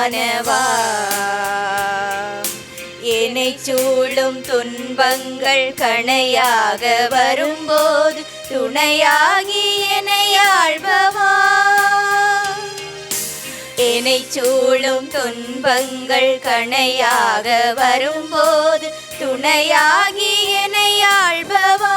வானவா. என்னை சூழும் துன்பங்கள் கணையாக வரும்போது துணையாகி என்னை ஆள்பவா. என்னை சூழும் துன்பங்கள் கணையாக வரும்போது துணையாகி என்னை ஆள்பவா.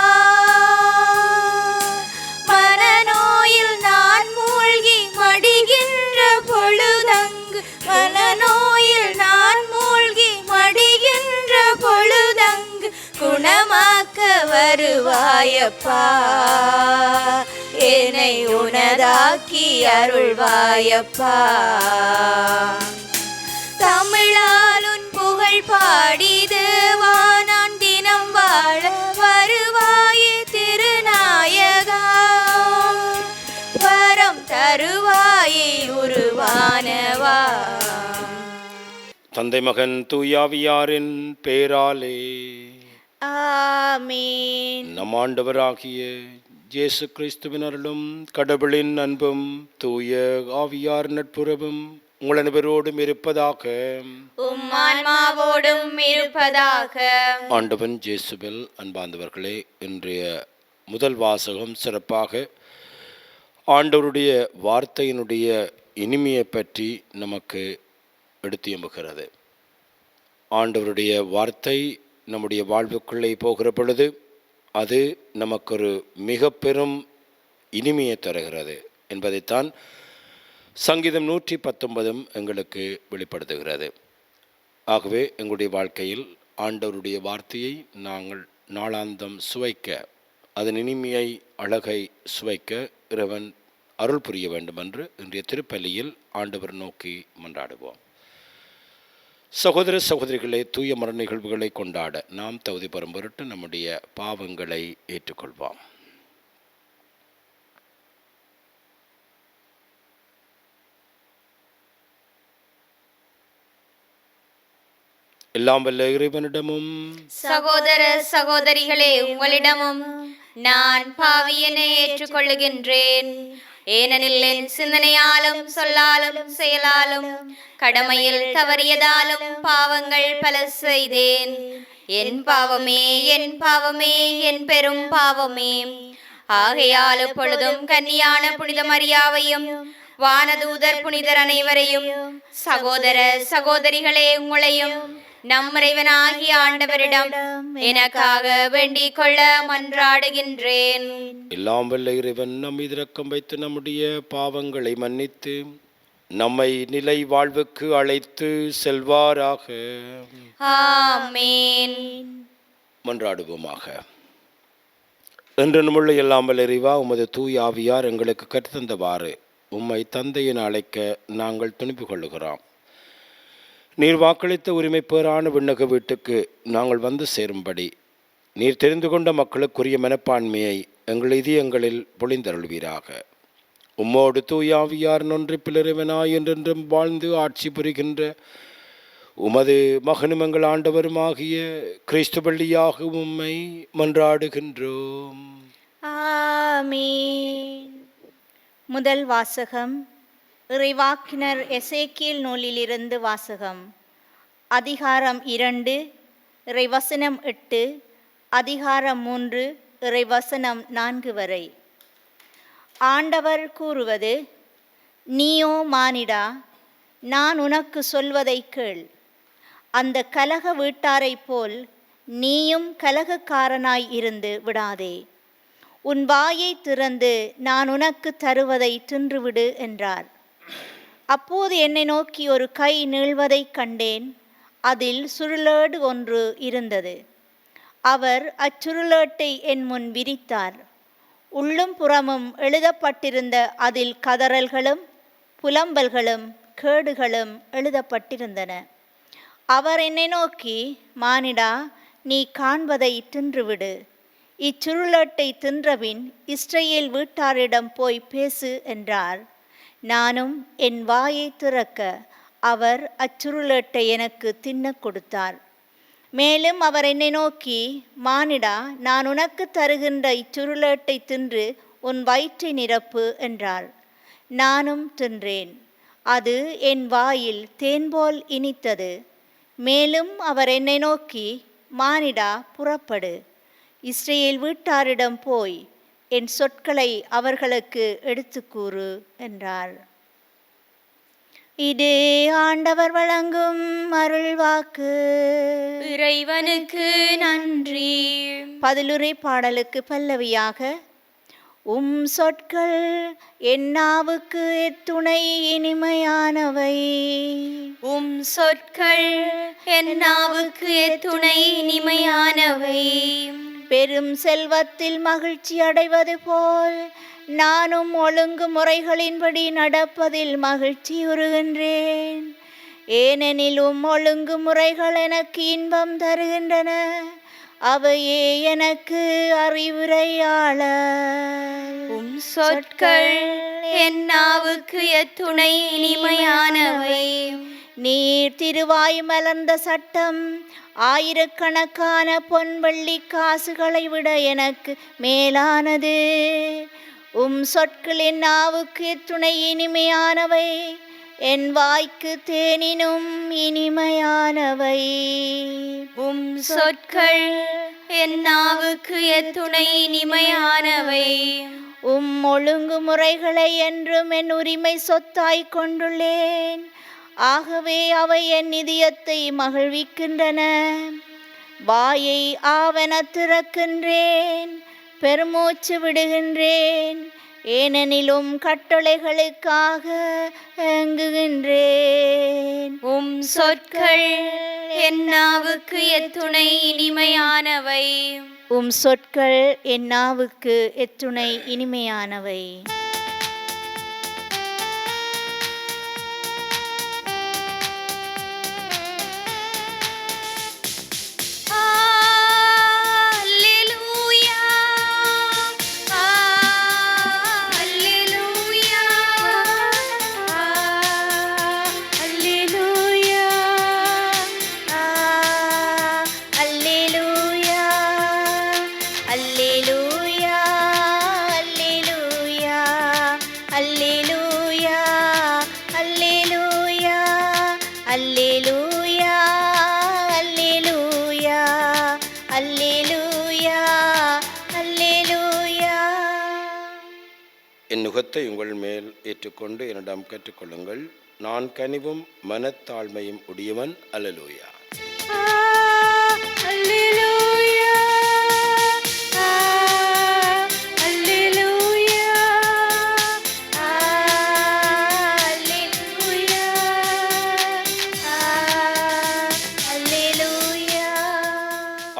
மனநோயில் நான் மூழ்கி மடிகின்ற பொழுதங்கு, மனநோயில் நான் மூழ்கி மடிகின்ற பொழுதங்கு குணமாக்க வருவாயப்பா. என்னை உனதாக்கி அருள்வாயப்பா. தமிழால் உன் புகழ் பாடிதுவா நான் தினம் வாழ வருவாயே திருநாயகா. வரம் தருவாயே உருவானவா. தந்தை மகன் தூயாவியாரின் பேராலே ஆமீன். நம் ஆண்டவராகிய இயேசு கிறிஸ்துவின் அருளும் கடவுளின் அன்பும் தூய ஆவியார் நட்புறவும் உங்கள் அனைவரோடும் இருப்பதாக. உம் ஆன்மாவோடும் இருப்பதாக. ஆண்டவன் இயேசுவில் அன்பார்ந்தவர்களே, இன்றைய முதல் வாசகம் சிறப்பாக ஆண்டவருடைய வார்த்தையினுடைய இனிமையை பற்றி நமக்கு எடுத்து எம்புகிறது. ஆண்டவருடைய வார்த்தை நம்முடைய வாழ்வுக்குள்ளே போகிற பொழுது அது நமக்கொரு மிக பெரும் இனிமையை தருகிறது என்பதைத்தான் சங்கீதம் 119 எங்களுக்கு வெளிப்படுத்துகிறது. ஆகவே எங்களுடைய வாழ்க்கையில் ஆண்டவருடைய வார்த்தையை நாங்கள் நாளாந்தம் சுவைக்க, அதன் இனிமையை அழகை சுவைக்க இறைவன் அருள் புரிய வேண்டும் என்று இன்றைய திருப்பலியில் ஆண்டவர் நோக்கி மன்றாடுவோம். சகோதர சகோதரிகளை, தூய மர நிகழ்வுகளை கொண்டாட நாம் தகுதி பெறும் பொருட்டு நம்முடைய பாவங்களை ஏற்றுக்கொள்வோம். எல்லாம் வல்ல இறைவனிடமும் சகோதர சகோதரிகளே உங்களிடமும் நான் பாவியனை ஏற்றுக்கொள்ளுகின்றேன். ஏனெனில் என் சிந்தனையாலும் சொல்லாலும் செயலாலும் கடமையில் தவறியதாலும் பாவங்கள் பல செய்தேன். என் பாவமே, என் பாவமே, என் பெரும் பாவமே. ஆகையால் இப்பொழுதும் கன்னியான புனித மரியாவையும் வானதூதர் புனிதர் அனைவரையும், சகோதர சகோதரிகளே உங்களையும் நம் இறைவனாகிய ஆண்டவரிடம் எனக்காக வேண்டிக் கொள்ள மன்றாடுகின்றேன். எல்லாம் வல்ல இறைவன் நம் மீது இரக்கம் வைத்து நம்முடைய பாவங்களை மன்னித்து நம்மை நிலை வாழ்வுக்கு அழைத்து செல்வாராக. ஆமென். மன்றாடுவோமாக. என்று நம்முள்ள எல்லாம் வல்ல இறைவா, உமது தூய ஆவியார் எங்களுக்கு கற்றுத்தந்தவாறு உம்மை தந்தையின் அழைக்க நாங்கள் துணிப்பு கொள்ளுகிறோம். நீர் வாக்களித்த உரிமை பேரான விண்ணக வீட்டுக்கு நாங்கள் வந்து சேரும்படி நீர் தெரிந்து கொண்ட மக்களுக்குரிய மனப்பான்மையை எங்கள் இதயங்களில் பொழிந்தருள்வீராக. உம்மோடு தூயாவியார் நொன்றிப்பில் இறைவனாய் என்றென்றும் வாழ்ந்து ஆட்சி புரிகின்ற உமது மகனும் எங்கள் ஆண்டவருமாகிய கிறிஸ்து பள்ளியாக உம்மை மன்றாடுகின்றோம். ஆமென். முதல் வாசகம் இறைவாக்கினர் எசேக்கியேல் நூலிலிருந்து வாசகம். அதிகாரம் 2, இறைவசனம் 8, அதிகாரம் 3, இறைவசனம் 4 வரை. ஆண்டவர் கூறுவது: நீயோ மானிடா, நான் உனக்கு சொல்வதை கேள். அந்த கலக வீட்டாரைப் போல் நீயும் கலகக்காரனாய் இருந்து விடாதே. உன் வாயை திறந்து நான் உனக்கு தருவதை தின்றுவிடு என்றார். அப்போது என்னை நோக்கி ஒரு கை நீள்வதைக் கண்டேன். அதில் சுருளேடு ஒன்று இருந்தது. அவர் அச்சுருளேட்டை என் முன் விரித்தார். உள்ளும் புறமும் எழுதப்பட்டிருந்த அதில் கதறல்களும் புலம்பல்களும் கேடுகளும் எழுதப்பட்டிருந்தன. அவர் என்னை நோக்கி, மானிடா, நீ காண்பதை தின்றுவிடு. இச்சுருளேட்டை தின்றபின் இஸ்ரவேல் வீட்டாரிடம் போய் பேசு என்றார். நானும் என் வாயை திறக்க அவர் அச்சுருளேட்டை எனக்கு தின்ன கொடுத்தார். மேலும் அவர் என்னை நோக்கி, மானிடா, நான் உனக்கு தருகின்ற இச்சுருளேட்டை தின்று உன் வயிற்றை நிரப்பு என்றார். நானும் தின்றேன். அது என் வாயில் தேன்போல் இனித்தது. மேலும் அவர் என்னை நோக்கி, மானிடா, புறப்படு, இஸ்ரேல் வீட்டாரிடம் போய் என் சொற்களை அவர்களுக்கு எடுத்துக் கூறு என்றார். இது ஆண்டவர் வழங்கும் அருள்வாக்கு. இறைவனுக்கு நன்றி. பதிலுரை பாடலுக்கு பல்லவியாக, உம் சொற்கள் என் நாவுக்கு எத்துணை இனிமையானவை. உம் சொற்கள் என் நாவுக்கு எத்துணை இனிமையானவை. பெரும் செல்வத்தில் மகிழ்ச்சி அடைவது போல் நானும் ஒழுங்கு முறைகளின்படி நடப்பதில் மகிழ்ச்சியுறுகின்றேன். ஏனெனில் ஒழுங்கு முறைகள் எனக்கு இன்பம் தருகின்றன, அவையே எனக்கு அறிவுரையாளர். உம் சொற்கள் என் நாவுக்கு எத்துணை இனிமையானவை. நீர் திருவாய் மலர்ந்த சட்டம் ஆயிரக்கணக்கான பொன் வெள்ளி காசுகளை விட எனக்கு மேலானது. உம் சொற்கள் என் நாவுக்கு எத்துணை இனிமையானவை, என் வாய்க்கு தேனினும் இனிமையானவை. உம் சொற்கள் என் நாவுக்கு எத்துணை இனிமையானவை. உம் ஒழுங்கு முறைகளை என்றும் என் உரிமை சொத்தாய் கொண்டுள்ளேன். ஆகவே அவை என் இதயத்தை மகிழ்விக்கின்றன. வாயை ஆவென திறக்கின்றேன், பெருமூச்சு விடுகின்றேன். ஏனெனிலும் கட்டளைகளுக்காக ஏங்குகின்றேன். உம் சொற்கள் என் நாவுக்கு எத்துணை இனிமையானவை. உம் சொற்கள் என் நாவுக்கு எத்துணை இனிமையானவை. என் நுகத்தை உங்கள் மேல் ஏற்றுக்கொண்டு என்னிடம் கற்றுக்கொள்ளுங்கள். நான் கனிவும் மனத்தாழ்மையும் உடையவன். அல்லேலூயா.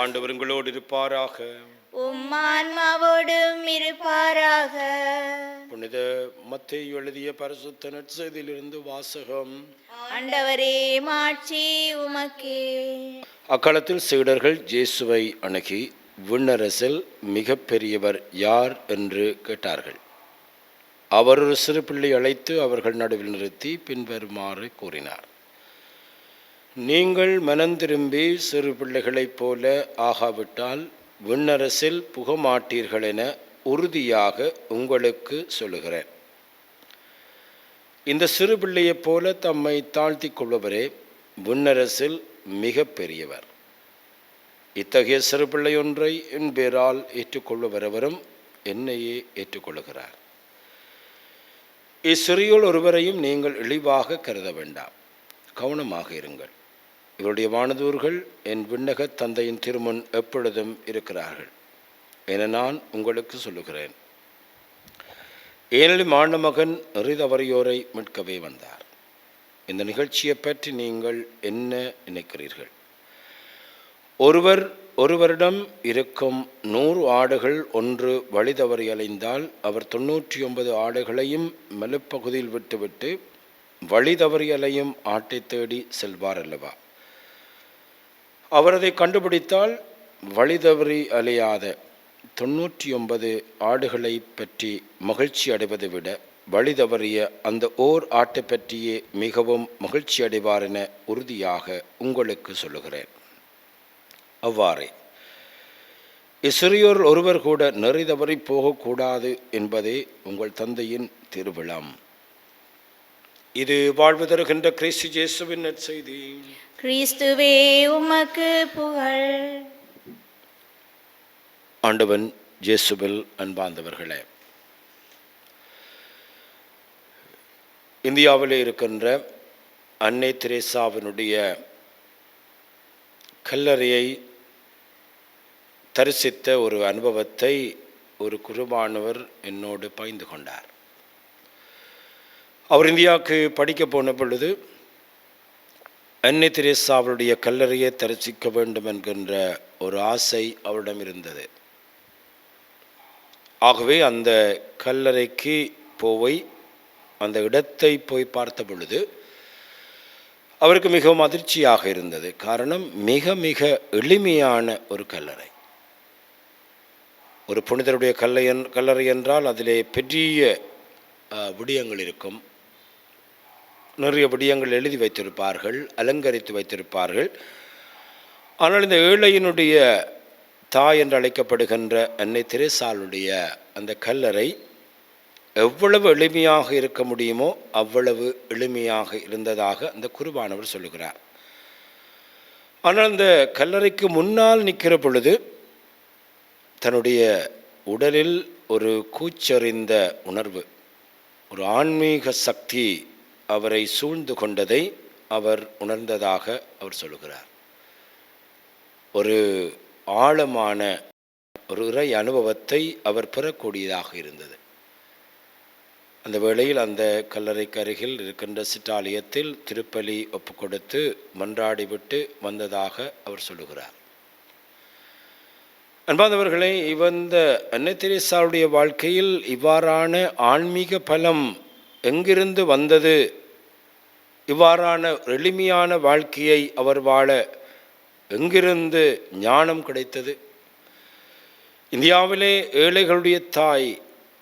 ஆண்டவர் உங்களோடு இருப்பாராக. உம் ஆன்மாவோடும் இருப்பாராக. புனித மத்தேயு எழுதிய பரிசுத்த நற்செய்தியிலிருந்து வாசகம். ஆண்டவரே, மாட்சி உமக்கே. அக்காலத்தில் சீடர்கள் இயேசுவை அணுகி, விண்ணரசில் மிக பெரியவர் யார் என்று கேட்டார்கள். அவர் ஒரு சிறு பிள்ளை அழைத்து அவர்கள் நடுவில் நிறுத்தி பின்வருமாறு கூறினார். நீங்கள் மனந்திரும்பி சிறு பிள்ளைகளைப் போல ஆகாவிட்டால் விண்ணரசில் புகமாட்டீர்கள் என உறுதியாக உங்களுக்கு சொல்லுகிறேன். இந்த சிறு பிள்ளையைப் போல தம்மை தாழ்த்தி கொள்பவரே விண்ணரசில் மிக பெரியவர். இத்தகைய சிறு பிள்ளை ஒன்றை என் பேரால் ஏற்றுக்கொள்பவரவரும் என்னையே ஏற்றுக்கொள்கிறார். இச்சிறியோல் ஒருவரையும் நீங்கள் இழிவாக கருத வேண்டாம். கவனமாக இருங்கள். இவருடைய வானதூர்கள் என் விண்ணக தந்தையின் திருமுன் எப்பொழுதும் இருக்கிறார்கள் என நான் உங்களுக்கு சொல்லுகிறேன். ஏனெனில் மாண்டமகன் எறிதவறியோரை மீட்கவே வந்தார். இந்த நிகழ்ச்சியை பற்றி நீங்கள் என்ன நினைக்கிறீர்கள்? ஒருவரிடம் இருக்கும் 100 ஆடுகள் ஒன்று வழி தவறி அலைந்தால் அவர் 99 ஆடுகளையும் மலைப்பகுதியில் விட்டுவிட்டு வழி தவறி அலையும் ஆட்டை தேடி செல்வார் அல்லவா? அவர் அதை கண்டுபிடித்தால் வழி தவறி அலையாத 99 ஆடுகளை பற்றி மகிழ்ச்சி அடைவதை விட வழி தவறிய அந்த ஓர் ஆட்டை பற்றியே மிகவும் மகிழ்ச்சி அடைவார் என உறுதியாக உங்களுக்கு சொல்லுகிறேன். அவ்வாறே இச்சிறியோர் ஒருவர் கூட நெறி தவறி போகக்கூடாது என்பதே உங்கள் தந்தையின் திருவிழம். இது வாழ்வு தருகின்ற கிறிஸ்து இயேசுவின் நற்செய்தி. கிறிஸ்துவே உமக்கு புகழ். ஆண்டவன் இயேசுவில் அன்பார்ந்தவர்களே, இந்தியாவிலே இருக்கின்ற அன்னை தெரேசாவினுடைய கல்லறையை தரிசித்த ஒரு அனுபவத்தை ஒரு குருவானவர் என்னோடு பகிர்ந்து கொண்டார். அவர் இந்தியாவுக்கு படிக்க போன பொழுது அன்னை தெரேசாவுடைய கல்லறையை தரிசிக்க வேண்டும் என்கின்ற ஒரு ஆசை அவரிடம் இருந்தது. ஆகவே அந்த கல்லறைக்கு போய் அந்த இடத்தை போய் பார்த்த பொழுது அவருக்கு மிகவும் அதிர்ச்சியாக இருந்தது. காரணம், மிக மிக எளிமையான ஒரு கல்லறை. ஒரு புனிதருடைய கல்லறை என்றால் அதிலே பெரிய விடயங்கள் இருக்கும். நிறைய விடயங்கள் எழுதி வைத்திருப்பார்கள், அலங்கரித்து வைத்திருப்பார்கள். ஆனால் இந்த ஏழையினுடைய தாய் என்று அழைக்கப்படுகின்ற அன்னை தெரேசாளுடைய அந்த கல்லறை எவ்வளவு எளிமையாக இருக்க முடியுமோ அவ்வளவு எளிமையாக இருந்ததாக அந்த குருவானவர் சொல்லுகிறார். ஆனால் அந்த கல்லறைக்கு முன்னால் நிற்கிற பொழுது தன்னுடைய உடலில் ஒரு கூச்சறிந்த உணர்வு, ஒரு ஆன்மீக சக்தி அவரை சூழ்ந்து கொண்டதை அவர் உணர்ந்ததாக அவர் சொல்லுகிறார். ஒரு ஆழமான ஒரு இறை அனுபவத்தை அவர் பெறக்கூடியதாக இருந்தது. அந்த வேளையில் அந்த கல்லறைக்கு அருகில் இருக்கின்ற சிற்றாலயத்தில் திருப்பலி ஒப்பு கொடுத்து மன்றாடிவிட்டு வந்ததாக அவர் சொல்லுகிறார். அன்பார்ந்தவர்களே, இந்த அன்னை தெரேசாவுடைய வாழ்க்கையில் இவ்வாறான ஆன்மீக பலம் எங்கிருந்து வந்தது? இவ்வாறான எளிமையான வாழ்க்கையை அவர் வாழ எங்கிருந்து ஞானம் கிடைத்தது? இந்தியாவிலே ஏழைகளுடைய தாய்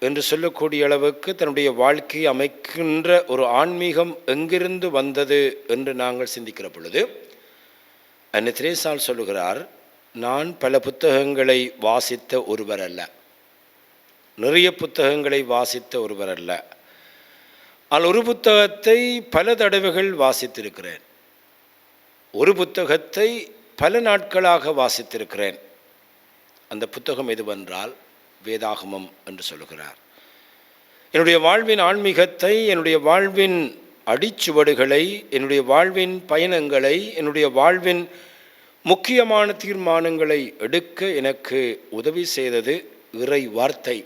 என்று சொல்லக்கூடிய அளவுக்கு தன்னுடைய வாழ்க்கையை அமைக்கின்ற ஒரு ஆன்மீகம் எங்கிருந்து வந்தது என்று நாங்கள் சிந்திக்கிற பொழுது அன்னை தெரேசாள் சொல்லுகிறார், நான் பல புத்தகங்களை வாசித்த ஒருவர் அல்ல, நிறைய புத்தகங்களை வாசித்த ஒருவர் அல்ல, ஆனால் ஒரு புத்தகத்தை பல தடவைகள் வாசித்திருக்கிறேன், ஒரு புத்தகத்தை பல நாட்களாக வாசித்திருக்கிறேன். அந்த புத்தகம் எதுவென்றால் வேதாகமம் என்று சொல்லுகிறார். என்னுடைய வாழ்வின் ஆன்மீகத்தை, என்னுடைய வாழ்வின் அடிச்சுவடுகளை, என்னுடைய வாழ்வின் பயணங்களை, என்னுடைய வாழ்வின் முக்கியமான தீர்மானங்களை எடுக்க எனக்கு உதவி செய்தது இறை வார்த்தை.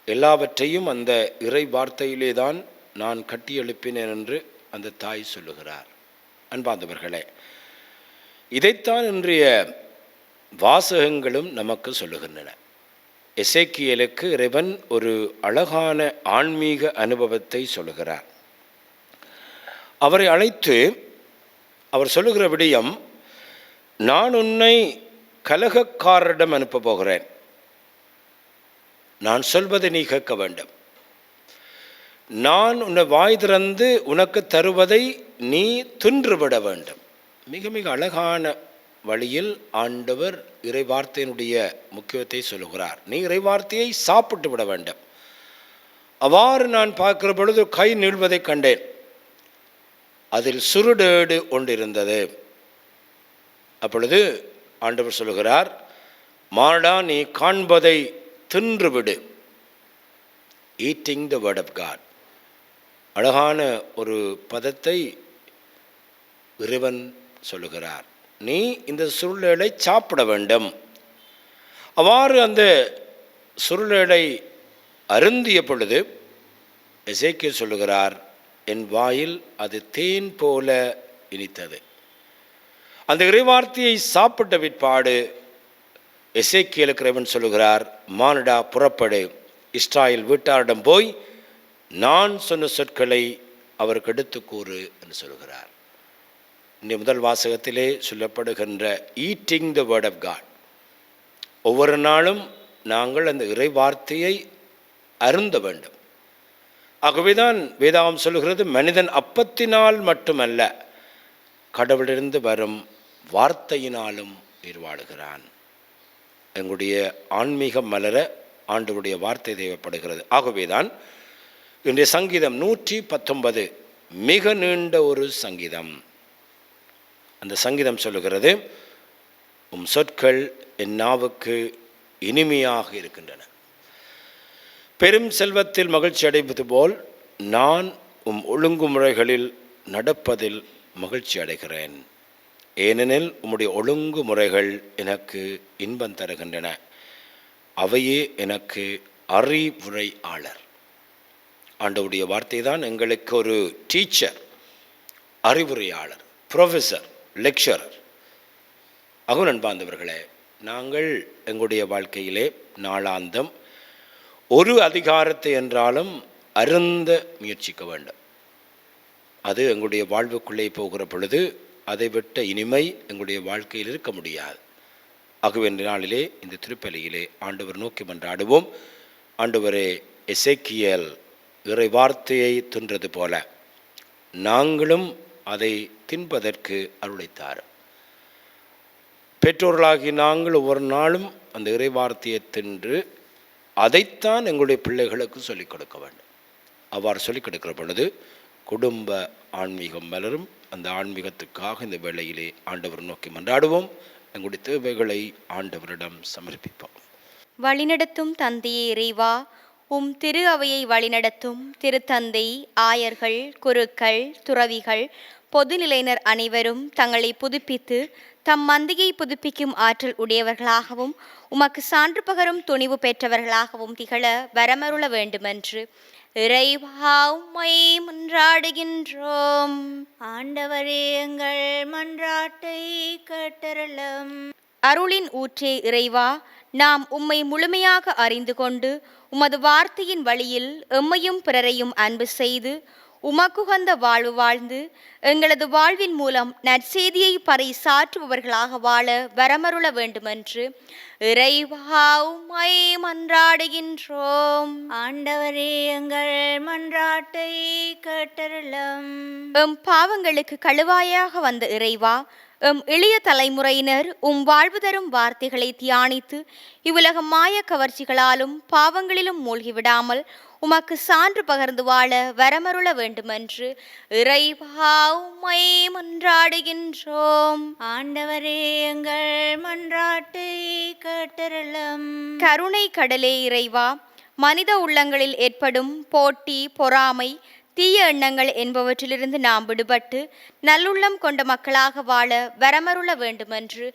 எல்லாவற்றையும் அந்த இறை வார்த்தையிலே தான் நான் கட்டியெழுப்பினேன் என்று அந்த தாய் சொல்லுகிறார். அன்பார்ந்தவர்களே, இதைத்தான் இன்றைய வாசகங்களும் நமக்கு சொல்லுகின்றன. எசேக்கியேலுக்கு இறைவன் ஒரு அழகான ஆன்மீக அனுபவத்தை சொல்லுகிறார். அவரை அழைத்து அவர் சொல்லுகிற விடயம், நான் உன்னை கலகக்காரரிடம் அனுப்ப போகிறேன், நான் சொல்வதை நீ கேட்க வேண்டும், நான் உன்னை வாய் திறந்து உனக்கு தருவதை நீ தின்றுவிட வேண்டும். மிக மிக அழகான வழியில் ஆண்டவர் இறைவார்த்தையினுடைய முக்கியத்தை சொல்லுகிறார். நீ இறைவார்த்தையை சாப்பிட்டு விட வேண்டும். அவ்வாறு நான் பார்க்கிற பொழுது கை நீள்வதை கண்டேன், அதில் சுருடேடு ஒன்றிருந்தது. அப்பொழுது ஆண்டவர் சொல்லுகிறார், மாடா நீ காண்பதை தின்றுவிடு. Eating the word of God. அழகான ஒரு பதத்தை இறைவன் சொல்லுகிறார். நீ இந்த சுருளேடை சாப்பிட வேண்டும். அவ்வாறு அந்த சுருளேடை அருந்திய பொழுது எசேக்கியேல் சொல்லுகிறார், என் வாயில் அது தேன் போல இனித்தது. அந்த இறைவார்த்தையை சாப்பிட்ட பிற்பாடு எசேக்கியேலுக்கு இறைவன் சொல்லுகிறார், மானிடா புறப்படு, இஸ்ராயேல் வீட்டாரிடம் போய் நான் சொன்ன சொற்களை அவருக்கு எடுத்து கூறு என்று சொல்கிறார். இந்த முதல் வாசகத்திலே சொல்லப்படுகின்ற eating the word of God. ஒவ்வொரு நாளும் நாங்கள் அந்த இறை வார்த்தையை அருந்த வேண்டும். ஆகவேதான் வேதாகம் சொல்லுகிறது, மனிதன் அப்பத்தினால் மட்டுமல்ல கடவுளிலிருந்து வரும் வார்த்தையினாலும் உயிர் வாழுகிறான். எங்களுடைய ஆன்மீகம் மலர ஆண்டவருடைய வார்த்தை தேவைப்படுகிறது. ஆகவேதான் இன்றைய சங்கீதம் 119 மிக நீண்ட ஒரு சங்கீதம். அந்த சங்கீதம் சொல்லுகிறது, உம் சொற்கள் என் நாவுக்கு இனிமையாக இருக்கின்றன. பெரும் செல்வத்தில் மகிழ்ச்சி அடைவது போல் நான் உம் ஒழுங்குமுறைகளில் நடப்பதில் மகிழ்ச்சி அடைகிறேன். ஏனெனில் உம்முடைய ஒழுங்குமுறைகள் எனக்கு இன்பம் தருகின்றன. அவையே எனக்கு அறிவுரையாளர். ஆண்டவருடைய வார்த்தை தான் எங்களுக்கு ஒரு டீச்சர், அறிவுரையாளர், ப்ரொஃபஸர், லெக்சரர். அகு அன்பார்ந்தவர்களே, நாங்கள் எங்களுடைய வாழ்க்கையிலே நாளாந்தம் ஒரு அதிகாரத்தை என்றாலும் அருந்த முயற்சிக்க வேண்டும். அது எங்களுடைய வாழ்வுக்குள்ளே போகிற பொழுது அதை விட்ட இனிமை எங்களுடைய வாழ்க்கையில் இருக்க முடியாது. ஆகவே இந்த நாளிலே இந்த திருப்பலியிலே ஆண்டவர் நோக்கி மன்றாடுவோம். ஆண்டவரே, எசேக்கியேல் இறை வார்த்தையை தின்றது போல நாங்களும் அதை தின்பதற்கு அருளைத்தார். பெற்றோர்களாகி நாங்கள் ஒவ்வொரு நாளும் அந்த இறை வார்த்தையை தின்று அதைத்தான் எங்களுடைய பிள்ளைகளுக்கு சொல்லிக் கொடுக்க வேண்டும். அவ்வாறு சொல்லிக் கொடுக்கிற பொழுது குடும்ப ஆன்மீகம் மலரும். அந்த ஆன்மீகத்துக்காக இந்த வேளையிலே ஆண்டவர் நோக்கி மன்றாடுவோம். எங்களுடைய தேவைகளை ஆண்டவரிடம் சமர்ப்பிப்போம். வழிநடத்தும் தந்தையே இறைவா, உம் திரு அவையை வழிநடத்தும் திருத்தந்தை, ஆயர்கள், குருக்கள், துறவிகள், பொதுநிலையினர் அனைவரும் தங்களை புதுப்பித்து தம் மந்தையை புதுப்பிக்கும் ஆற்றல் உடையவர்களாகவும் உமக்கு சான்று பகரும் துணிவு பெற்றவர்களாகவும் திகழ வரமருள வேண்டுமென்று இறைவா உம்மை மன்றாடுகின்றோம். ஆண்டவரே, எங்கள் மன்றாட்டை கேட்டருளும். அருளின் ஊற்றே இறைவா, நாம் உம்மை முழுமையாக அறிந்து கொண்டு உமது வார்த்தையின் வழியில் எம்மையும் பிறரையும் அன்பு செய்து உமக்குகந்த வாழ்வு வாழ்ந்து எங்களது வாழ்வின் மூலம் நற்செய்தியை பறை சாற்றுபவர்களாக வாழ வரமருள வேண்டுமென்று இறைவா உம்மை மன்றாடுகின்றோம். ஆண்டவரே, எங்கள் மன்றாட்டை கேட்டருளும். எம் பாவங்களுக்கு கழுவாயாக வந்த இறைவா, எம் எளிய தலைமுறையினர் உம் வாழ்வு தரும் வார்த்தைகளை தியானித்து இவ்வுலக மாய கவர்ச்சிகளாலும் பாவங்களிலும் மூழ்கிவிடாமல் உமக்கு சான்று பகர்ந்து வாழ வரமருள வேண்டுமென்று இறைவா உம்மை மன்றாடுகின்றோம். ஆண்டவரே, எங்கள் மன்றாட்டை கேட்டருளும். கருணை கடலே இறைவா, மனித உள்ளங்களில் ஏற்படும் போட்டி, பொறாமை, தீய எண்ணங்கள் என்பவற்றிலிருந்து நாம் விடுபட்டு நல்லுள்ளம் கொண்ட மக்களாக வாழ வரமருள வேண்டுமென்று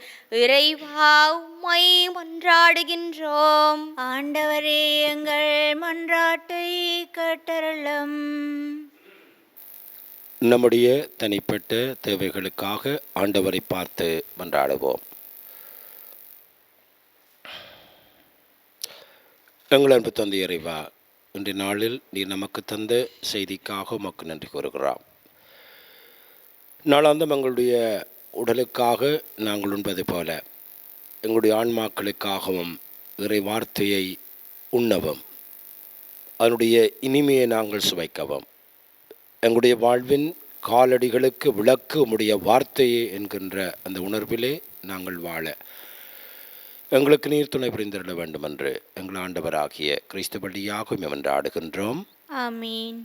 இறைவா உம்மை மன்றாடுகின்றோம். ஆண்டவரே, எங்கள் மன்றாட்டை கேட்டருளும். நம்முடைய தனிப்பட்ட தேவைகளுக்காக ஆண்டவரை பார்த்து மன்றாடுவோம். எங்கள் அன்பு தந்தை இறைவா, இன்றைய நாளில் நீர் நமக்கு தந்த செய்திக்காக உமக்கு நன்றி கூறுகிறோம். நாளாந்தம் எங்களுடைய உடலுக்காக நாங்கள் உண்பது போல எங்களுடைய ஆன்மாக்களுக்காகவும் இறை வார்த்தையை உண்ணவும் அதனுடைய இனிமையை நாங்கள் சுவைக்கவும் எங்களுடைய வாழ்வின் காலடிகளுக்கு விளக்கு உம்முடைய வார்த்தையே என்கின்ற அந்த உணர்விலே நாங்கள் வாழ எங்களுக்கு நீர் துணை புரிந்திருட வேண்டும் என்று எங்கள் ஆண்டவராகிய கிறிஸ்து வழியாக மன்றாடுகின்றோம். ஆமீன்.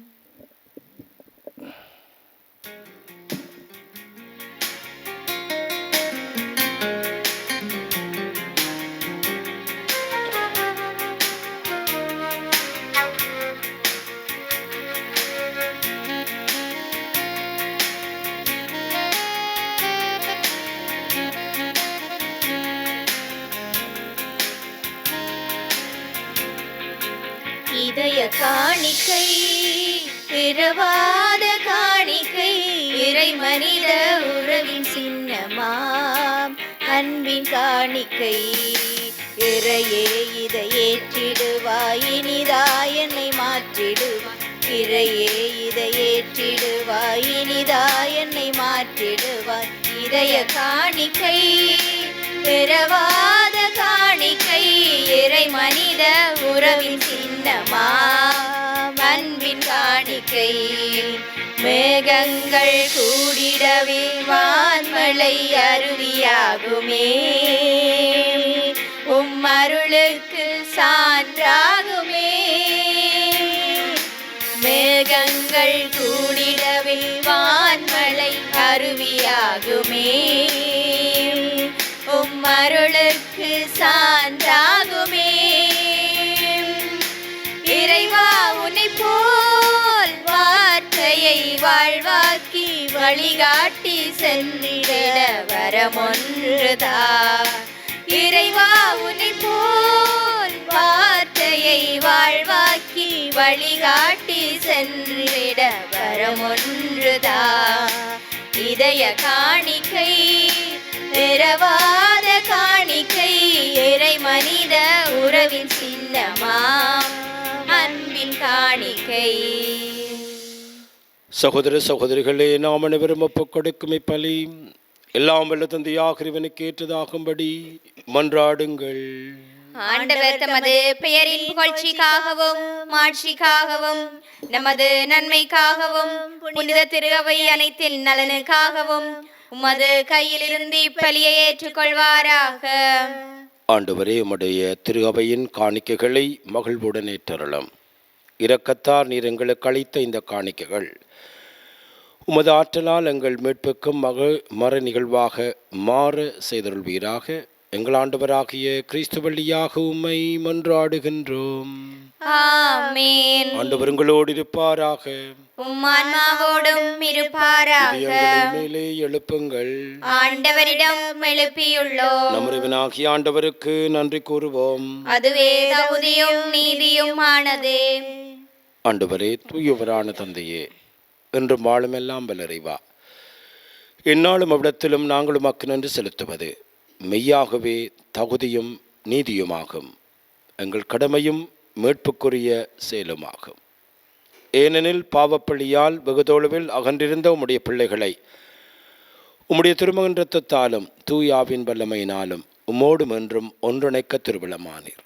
இதய காணிக்கை, பிறவாத காணிக்கை, இறை மனித உறவின் சின்னமாம் அன்பின் காணிக்கை. இறையே இதை ஏற்றிடுவாய், இனிதாய் என்னை மாற்றிடுவாய். இறையே இதை ஏற்றிடுவாய், இனிதாய் என்னை மாற்றிடுவாய். இதய காணிக்கை, பிறவாத காணிக்கை, இறை மனித உறவின் சின்னமாம் அன்பின் காணிக்கை. மேகங்கள் கூடிடவே வான்மழை அருவியாகுமே, அருளுக்கு சான்றாகுமே. மேகங்கள் கூடிடவே வான்மழை அருவியாகுமே. உம்மருளுக்கு சான்றாகுமே. இறைவா உன்னை போல் வார்த்தையை வாழ்வாக்கி வழிகாட்டி சென்றிட வரமொன்றுதா. இறைவா உன்னை போல் வார்த்தையை வாழ்வாக்கி வழிகாட்டி சென்றிட வரமொன்றுதா. இதய காணிக்கை இரவாத காணிக்கை இறை மனித உறவின் சின்னமா அன்பின் காணிக்கை. சகோதர சகோதரிகளே, நாம் அனைவரும் ஒப்புக் கொடுக்கும் இப்பலி எல்லாம் வல்ல தந்தையாக இறைவனுக்கு ஏற்றதாகும்படி மன்றாடுங்கள். ஆண்டவர் தமது பெயரின் புகழ்ச்சிக்காகவும் மாட்சிக்காகவும் நமது நன்மைக்காகவும் புனித திரு அவை அனைத்தின் நலனுக்காகவும் உமது கையிலிருந்து இப்பலியை ஏற்றுக்கொள்வாராக. ஆண்டவரே, உம்முடைய திரு அவையின் காணிக்கைகளை மகிழ்வுடன் ஏற்றருளும். இரக்கத்தார் நீர் எங்களுக்கு அளித்த இந்த காணிக்கைகள் உமது ஆற்றலால் எங்கள் மீட்புக்கும் மற நிகழ்வாக மாற செய்தருள்வீராக. எங்கள் ஆண்டவராகிய கிறிஸ்து வழியாக உம்மை மன்றாடுகின்றோம். ஆமென். ஆண்டவர் உங்களோடு இருப்பாராக. உம் ஆன்மாவோடும் இருப்பாராக. இதயங்களை மேலே எழுப்புங்கள். ஆண்டவரிடம் எழுப்பியுள்ளோம். நம் இறைவனாகிய ஆண்டவருக்கு நன்றி கூறுவோம். அதுவே தகுதியும் நீதியும் ஆனதே. ஆண்டவரே, தூயவரான தந்தையே, என்றும் வாழுமெல்லாம் வல்லறைவா, எந்நாளும் அவ்விடத்திலும் நாங்கள் உமக்கு நன்றி செலுத்துவது மெய்யாகவே தகுதியும் நீதியுமாகும். எங்கள் கடமையும் மீட்புக்குரிய செயலுமாகும். ஏனெனில் பாவப்பழியால் வெகுதொலைவில் அகன்றிருந்த உம்முடைய பிள்ளைகளை உம்முடைய திருமகன் இரத்தத்தாலும் தூயாவின் வல்லமையினாலும் உம்மோடும் என்றும் ஒன்றிணைக்க திருவிழமானீர்.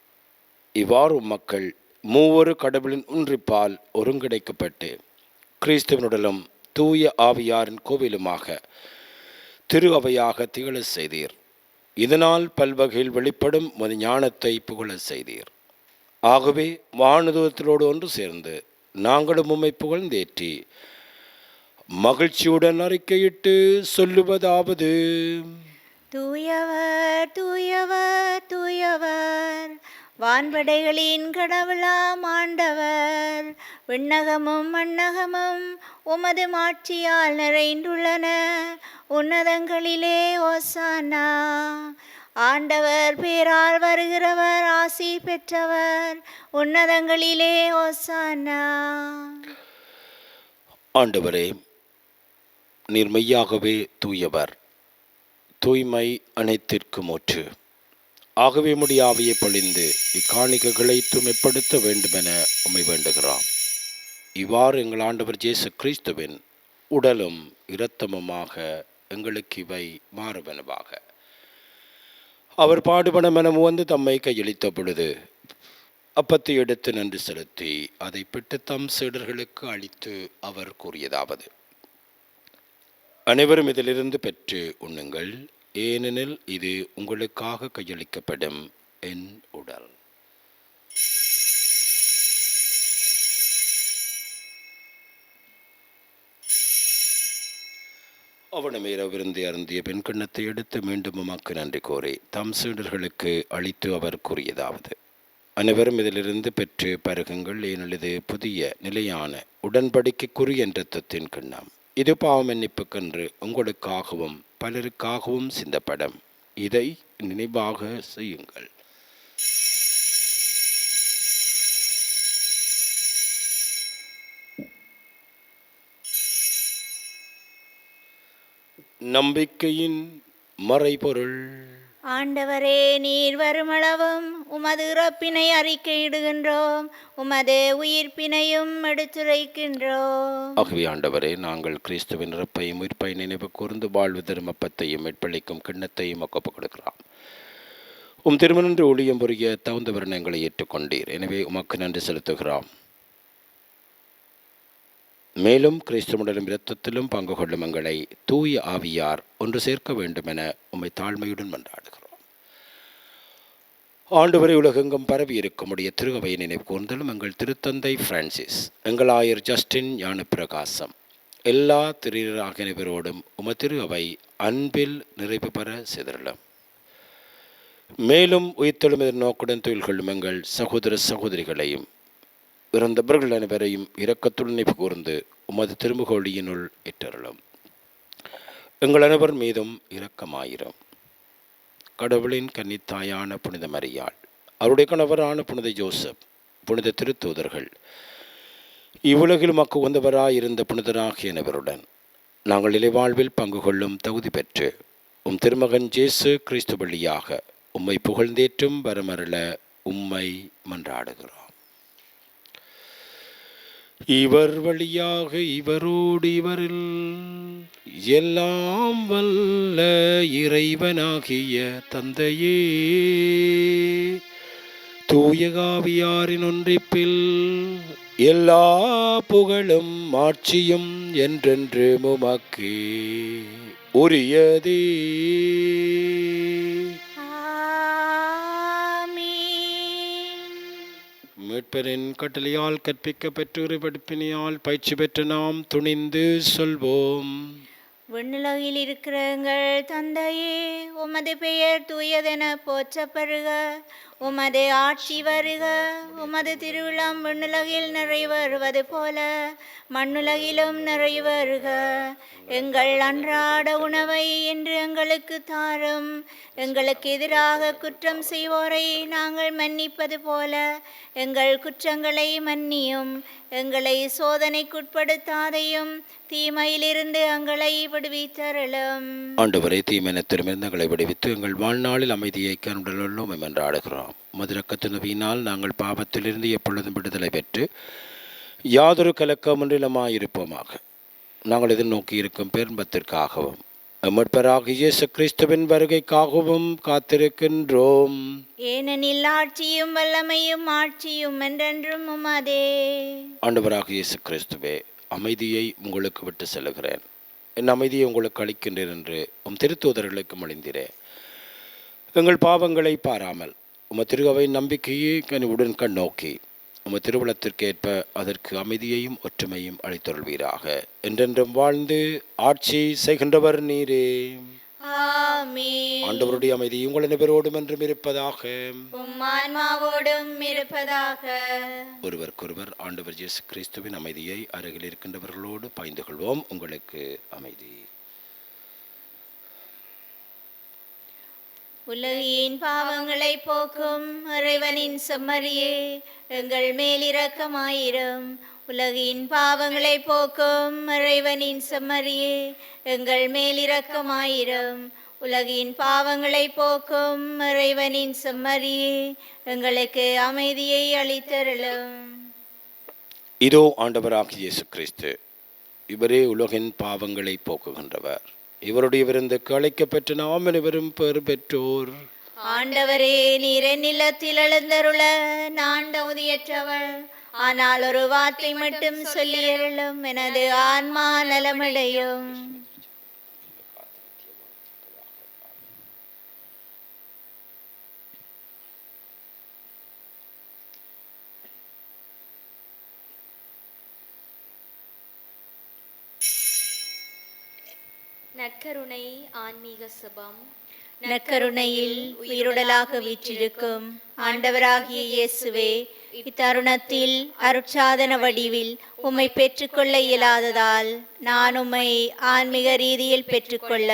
இவ்வாறு மக்கள் மூவொரு கடவுளின் ஒன்றிப்பால் ஒருங்கிணைக்கப்பட்டு கிறிஸ்துவனுடலும் தூய ஆவியாரின் கோவிலுமாக திரு அவையாக திகழ செய்தீர். இதனால் பல்வகையில் வெளிப்படும் ஒரு ஞானத்தை புகழ செய்தீர். ஆகவே வானுதூதத்திலோடு ஒன்று சேர்ந்து நாங்களும் உம்மை புகழ்ந்தேற்றி மகிழ்ச்சியுடன் அறிக்கையிட்டு சொல்லுவதாவது: தூயவர் தூயவர் தூயவர், வான்படைகளின் கடவுளாம் ஆண்டவர். விண்ணகமும் மண்ணகமும் உமது மாட்சியால் நிறைந்துள்ளன. உன்னதங்களிலே ஓசானா. ஆண்டவர் பேரால் வருகிறவர் ஆசி பெற்றவர். உன்னதங்களிலே ஓசானா. ஆண்டவரே, நீர் மெய்யாகவே தூயவர், தூய்மை அனைத்திற்கும் ஊற்று. ஆகவே உம்முடைய ஆவியை பொழிந்து இக்காணிக்கைகளை தூய்மைப்படுத்த வேண்டுமென உம்மை வேண்டுகிறோம். இவ்வாறு எங்கள் ஆண்டவர் இயேசு கிறிஸ்துவின் உடலும் இரத்தமுமாக எங்களுக்கு இவை மாறுவனவாக. அவர் பாடுபட மனம் வந்து தம்மை கையளித்த பொழுது அப்பத்தை எடுத்து நன்றி செலுத்தி அதை பெற்று தம் சீடர்களுக்கு அளித்து அவர் கூறியதாவது: அனைவரும் இதிலிருந்து பெற்று உண்ணுங்கள், ஏனெனில் இது உங்களுக்காக கையளிக்கப்படும் என் உடல். அவனமேரவிருந்து அருந்திய பெண் கிண்ணத்தை எடுத்து மீண்டும் உமக்கு நன்றி கோரி தம் சீடர்களுக்கு அளித்து அவர் கூறியதாவது: அனைவரும் இதிலிருந்து பெற்று பருகுங்கள், ஏனெனில் இது புதிய நிலையான உடன்படிக்கைக்குரிய இரத்தத்தின் கிண்ணம். இது பாவ மன்னிப்புக்கென்று உங்களுக்காகவும் பலருக்காகவும் சிந்தப்படும். இதை நினைவாக செய்யுங்கள். நம்பிக்கையின் மறைபொருள். ஆண்டவரே, நீர் வருமளவும் உமது இறப்பினை அறிக்கையிடுகின்றோம், உமது உயிர்ப்பினையும் எடுத்துரைக்கின்றோம். ஆகவே ஆண்டவரே, நாங்கள் கிறிஸ்துவின் இறப்பையும் உயிர்ப்பை நினைவு கூர்ந்து வாழ்வு தரும் அப்பத்தையும் மீட்பளிக்கும் கிண்ணத்தையும் ஒப்புக் கொடுக்கிறோம். உம் திருமணன்று ஊழியம் புரிய தகுந்த வருணங்களை ஏற்றுக்கொண்டீர். எனவே உமக்கு நன்றி செலுத்துகிறோம். மேலும் கிறிஸ்துவுடனும் இரத்தத்திலும் பங்கு கொள்ளும் எங்களை தூய ஆவியார் ஒன்று சேர்க்க வேண்டும் என உம்மை தாழ்மையுடன் மன்றாடுகிறோம். ஆண்டவரை உலகெங்கும் பரவி இருக்குமுடைய திருவையை நினைவு கூர்ந்தலும் எங்கள் திருத்தந்தை பிரான்சிஸ், எங்கள் ஆயர் ஜஸ்டின் ஞானப்பிரகாசம், எல்லா திருநீராகினவரோடும் திரு அவை அன்பில் நிறைவு பெற சிதறலும். மேலும் உயிர்த்தெழும் நோக்குடன் தொழில் கொள்ளும் எங்கள் சகோதர சகோதரிகளையும் இறந்தவர்கள் அனைவரையும் இரக்கத்துடன் நினைவு கூர்ந்து உமது திருமுகொழியினுள் இட்டருளும். எங்கள் அனைவர் மீதும் இரக்கமாயிரும். கடவுளின் கன்னித்தாயான புனித மரியாள், அவருடைய கணவரான புனித ஜோசப், புனித திருத்தூதர்கள், இவ்வுலகில் மக்கு உகந்தவராயிருந்த புனிதராகிய அனைவருடன் நாங்கள் இலைவாழ்வில் பங்கு கொள்ளும் தகுதி பெற்று திருமகன் இயேசு கிறிஸ்து வழியாக உம்மை புகழ்ந்தேற்றும் வரமருள உம்மை மன்றாடுகிறோம். இவர் வழியாக இவரோடு இவரில் எல்லாம் வல்ல இறைவனாகிய தந்தையே, தூயகாவியாரின் ஒன்றிப்பில் எல்லா புகழும் ஆட்சியும் என்றென்று உமக்கே உரியதே. மீட்பரின் கட்டளையால் கற்பிக்க பெற்று படிப்பினையால் பயிற்சி பெற்று நாம் துணிந்து சொல்வோம். விண்ணுலகில் இருக்கிற எங்கள் தந்தையே, உமது பெயர் தூயதென போற்றப்படுக. உமது ஆட்சி வருக. உமது திருவிழம் விண்ணுலகில் நிறைவேறுவது போல மண்ணுலகிலும் நிறைவேறுக. எங்கள் அன்றாட உணவை இன்று எங்களுக்கு தாரும். எங்களுக்கு எதிராக குற்றம் செய்வோரை நாங்கள் மன்னிப்பது போல எங்கள் குற்றங்களை மன்னியும். எங்களை சோதனைக்குட்படுத்தாதையும் தீமையிலிருந்து எங்களை விடுவித்தருளும். ஆண்டவரே, தீமையினத்திலிருந்து எங்களை விடுவித்து எங்கள் வாழ்நாளில் அமைதியை கருடலும் என்றாடுகிறோம். மதுரக்கத்தினவியினால் நாங்கள் பாவத்திலிருந்து எப்பொழுதும் விடுதலை பெற்று யாதொரு கலக்கமின்றிலுமாயிருப்போமாக. நாங்கள் எதிர்நோக்கி இருக்கும் பேரின்பத்திற்காகவும் மீட்பராகிய இயேசு கிறிஸ்துவின் வருகைக்காகவும் காத்திருக்கின்றோம். ஏனெனில் ஆட்சியும் வல்லமையும் ஆட்சியும் என்றென்றும் உமதே. ஆண்டவராகிய இயேசு கிறிஸ்துவே, அமைதியை உங்களுக்கு விட்டு செல்கிறேன், என் அமைதியை உங்களுக்கு அளிக்கின்றேன் என்று திருத்தூதர்களுக்கு மொழிந்தீரேன். எங்கள் பாவங்களை பாராமல் திரு நம்பிக்கையை கனிவுடன் கண்ணோக்கி திருவுளத்திற்கேற்ப அதற்கு அமைதியையும் ஒற்றுமையும் அளித்தருள்வீராக. என்றென்றும் வாழ்ந்து ஆட்சி செய்கின்றவர் நீரே. ஆமென். ஆண்டவருடைய அமைதி உங்கள் அனைவரோடும் என்றும் இருப்பதாக. ஆன்மாவோடும் இருப்பதாக. ஒருவருக்கொருவர் ஆண்டவர் இயேசு கிறிஸ்துவின் அமைதியை அருகில் இருக்கின்றவர்களோடு பகிர்ந்து கொள்வோம். உங்களுக்கு அமைதி. உலகின் பாவங்களை போக்கும் இறைவனின் செம்மறியே, எங்கள் மேல் இரக்கமாயிரும். உலகின் பாவங்களை போக்கும் இறைவனின் செம்மறியே, எங்கள் மேல் இரக்கமாயிரும். உலகின் பாவங்களை போக்கும் இறைவனின் செம்மறியே, எங்களுக்கு அமைதியை அளித்தருளும். இதோ ஆண்டவராகிய இயேசு கிறிஸ்து, இவரே உலகின் பாவங்களை போக்குகின்றவர். இவருடைய விருந்துக்கு அழைக்கப்பெற்று நாம் அனைவரும் பெறு பெற்றோர். ஆண்டவரே, நீர் என் இல்லத்தில் எழுந்தருள நான் தகுதியற்றவள். ஆனால் ஒரு வார்த்தை மட்டும் சொல்லியருளும், எனது ஆன்மா நலமடையும். நற்கருணை ஆன்மீக சுபம். நற்கருணையில் உயிருடலாக வீற்றிருக்கும் ஆண்டவராகிய இயேசுவே, இத்தருணத்தில் அருட்சாதன வடிவில் உம்மை பெற்றுக்கொள்ள இயலாததால் நான் உம்மை ஆன்மீக ரீதியில் பெற்றுக்கொள்ள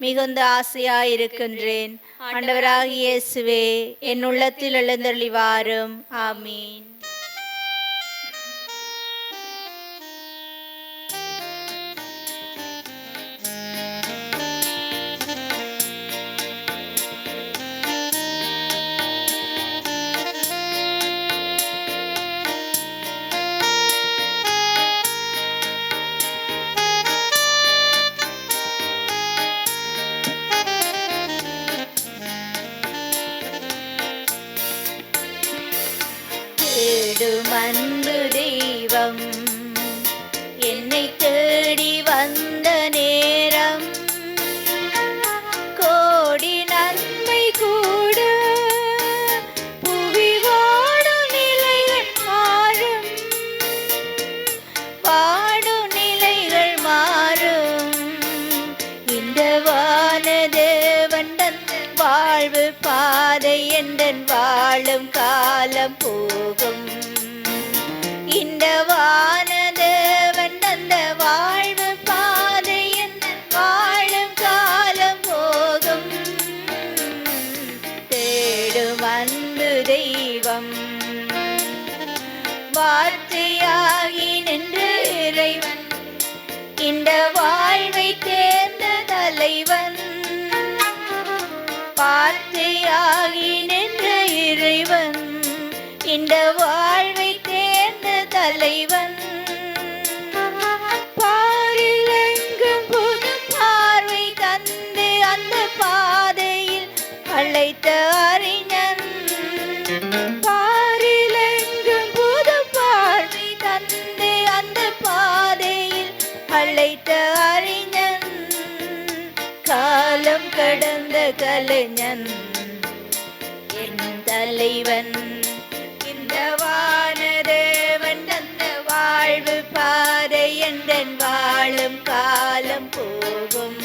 மிகுந்த ஆசையாயிருக்கின்றேன். ஆண்டவராகிய இயேசுவே, என் உள்ளத்தில் எழுந்தருளி வாரும். ஆமீன். எந்தன் வாழும் காலம் போகும். இந்த வானதேவன் தந்த வாழ்வு பாதை எந்தன் வாழும் காலம் போகும். தேடும் அன்பு தெய்வம் வார்த்தையாகி நின்று இறைவன், இந்த வாழ்வை தேர்ந்த தலைவன். வார்த்தையாகி நின்ற இறைவன், இந்த வாழ்வை தேர்ந்த தலைவன். பாரில் எங்கும் புது பார்வை தந்து அந்த பாதையில் அழைத்த அறிஞன். பாரில் எங்கும் புது பார்வை தந்து அந்த பாதையில் அழைத்த அறிஞன். காலம் கடந்த கலைஞன் என் தலைவன். இந்த வானதேவன் தந்த வாழ்வு பாதை எந்தன் வாழும் காலம் போகும்.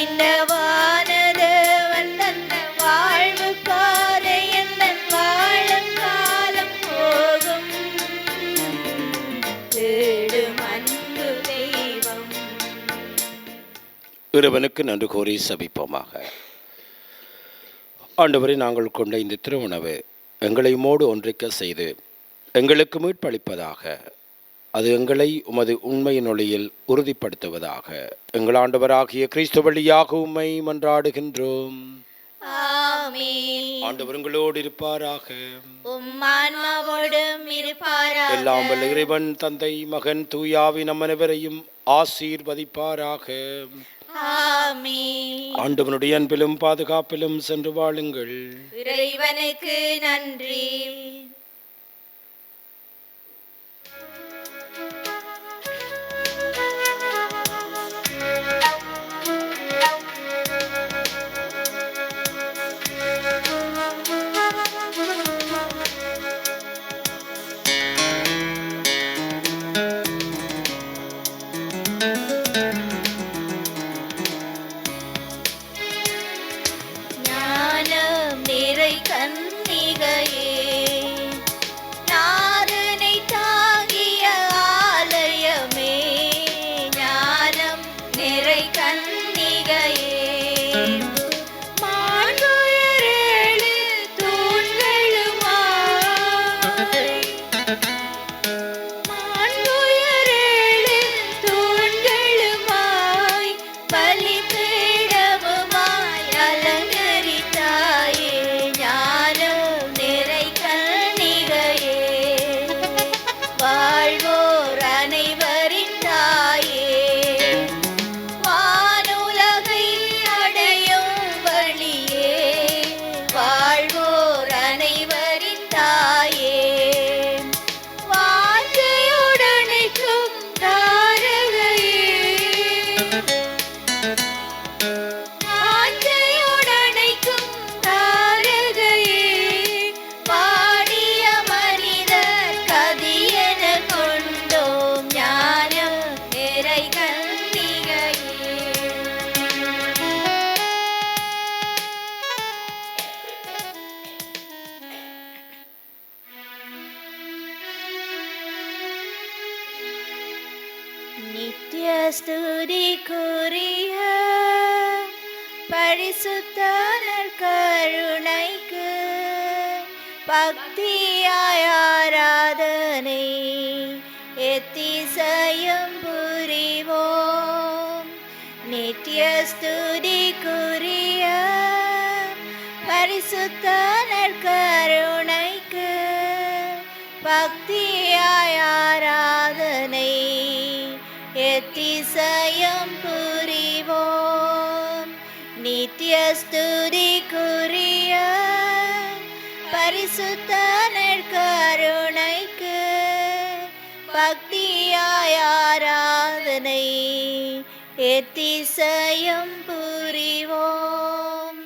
இந்த வானதேவன் தந்த வாழ்வு பாதை எந்தன் வாழும் காலம் போகும். தேடும் அன்பு தெய்வம். இறைவனுக்கு நன்றி கூறி சபிப்போமாக. ஆண்டவரை, நாங்கள் கொண்ட இந்த திருவுணவு எங்களை உம்மோடு ஒன்றிக்க செய்து எங்களுக்கு மீட்பளிப்பதாக. அது எங்களை உமது உண்மையின் ஒளியில் உறுதிப்படுத்துவதாக. எங்கள் ஆண்டவராகிய கிறிஸ்து வழியாக உம்மை மன்றாடுகின்றோம். ஆமென். ஆண்டவர் உங்களோடு இருப்பாராக. உம் ஆன்மாவோடும் இருப்பாராக. எல்லாம் வல்ல இறைவன் தந்தை, மகன், தூயாவி நம் அனைவரையும் ஆசீர்வதிப்பாராக. ஆமென். ஆண்டவனுடைய அன்பிலும் பாதுகாப்பிலும் சென்று வாழுங்கள். இறைவனுக்கு நன்றி. ஞானம் நிறை கன்னிகையே, நாதனை தாங்கிய ஆலயமே. ஞானம் நிறை கன்னிகையே, மாண்புயரேழு தூண்களுமாய், மாண்புயரேழு தூண்களுமாய், பலிபீடமுமாய் அலங்கரித்தாயே. ஞானம் நிறை கன்னிகையே, வாழ்வோர் அனைவரின் தாயே. வானுலகை அடையும் வழியே, வாழ்வோர் அனைவரின் தாயே. வாஞ்சையுடனைக்கும் தாரகையே, வாஞ்சையுடனைக்கும் தாரகையே. பாடிய மனிதர் கதியென கொண்டோம். ஞானம் நிறை கன்னிகையே. நித்ய ஸ்துதிக்குரிய பரிசுத்த நற்கருணைக்கு பக்தியாய் ஆராதனை எத்திசையும் புரிவோம். நித்ய ஸ்துதிக்குரிய பரிசுத்த நற்கருணைக்கு பக்தியாய் ஆராதனை எத்திசையும் புரிவோம். நித்ய ஸ்துதிக்குரிய பரிசுத்த நற்கருணைக்கு பக்தியாய் ஆராதனை எத்திசையும் புரிவோம்.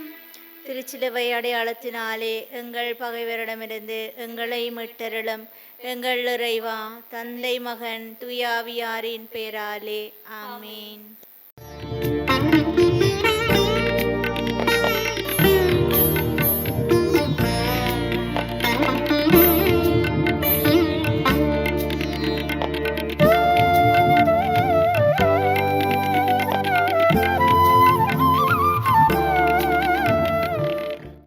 திருச்சிலுவை அடையாளத்தினாலே எங்கள் பகைவரிடமிருந்து எங்களை மீட்டருளும். எங்கள் இறைவா, தந்தை, மகன், தூயாவியாரின் பேராலே. ஆமீன்.